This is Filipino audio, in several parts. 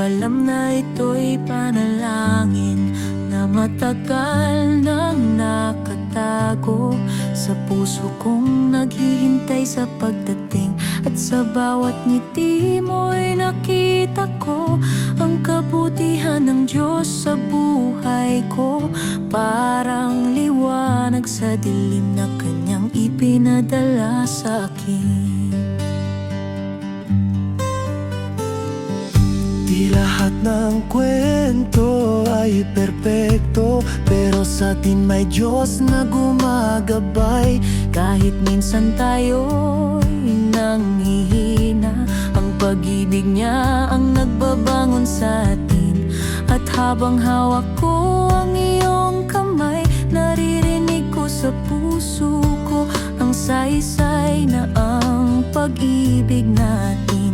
alam na ito'y panalangin na matagal nang nakatago sa puso kong naghihintay sa pagdating. At sa bawat ngiti mo'y nakita ko ang kabutihan ng Diyos sa buhay ko. Parang liwanag sa dilim na Kanyang ipinadala sa akin. Di lahat ng kwento ay perpekto, pero sa atin may Diyos na gumagabay. Kahit minsan tayo'y nanghihina, ang pag-ibig niya ang nagbabangon sa atin. At habang hawak ko ang iyong kamay, naririnig ko sa puso ko ang saysay na ang pag-ibig natin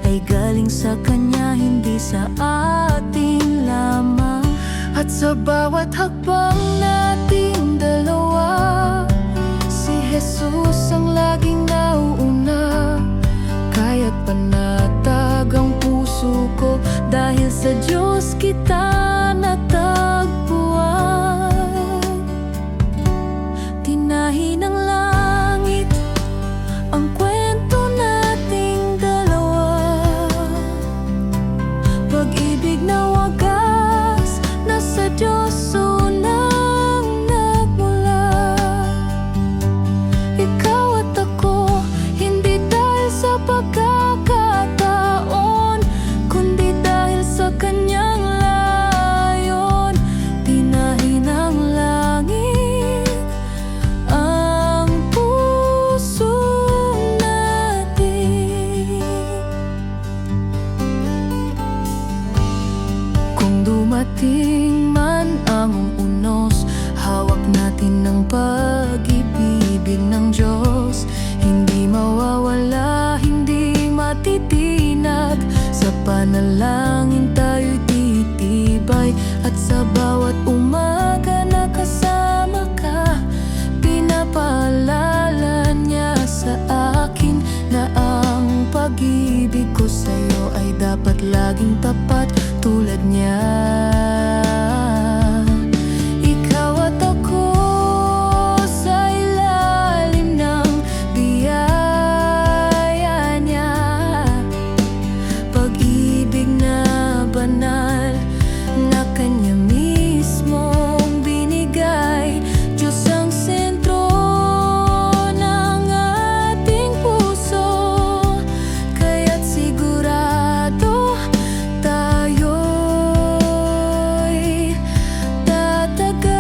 ay galing sa Kanya, hindi sa atin lamang. At sa bawat hakbang nating dalawa, si Jesus ang laging nauuna. Kaya't panatag ang puso ko, dahil sa Diyos kita natagpuan. Tinahi ng langit ang kwento nating dalawa, pag-ibig na wagas na sa Diyos unang nagmula. Ikaw at ako, hindi dahil sa pagkakataon, kundi dahil sa Kanyang layon. Tinahi ng langit ang puso natin. Kung dumating man ang unos, hawak natin ng pag-ibig ng Diyos. Hindi mawawala, hindi matitinag, sa panalangin tayo'y titibay. At sa bawat umaga na kasama ka, pinapaalala niya sa akin na ang pag-ibig ko sa'yo ay dapat laging tapat tulad niya. Ikaw at ako sa ilalim ng biyaya niya, pag-ibig na banal na Kanya mismong binigay. Diyos ang sentro ng ating puso, kaya't sigurado tayo'y tatagal.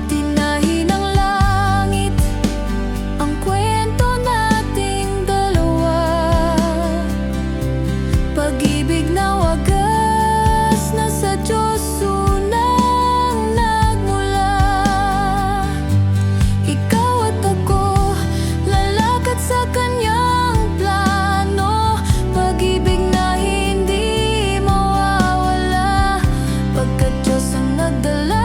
Tinahi ng langit ang kwento nating dalawa, pag-ibig na wagas na sa Diyos unang nagmula. Ikaw at ako, lalakad sa Kanyang plano, pag-ibig na hindi mawawala, pagkat Diyos ang nagdala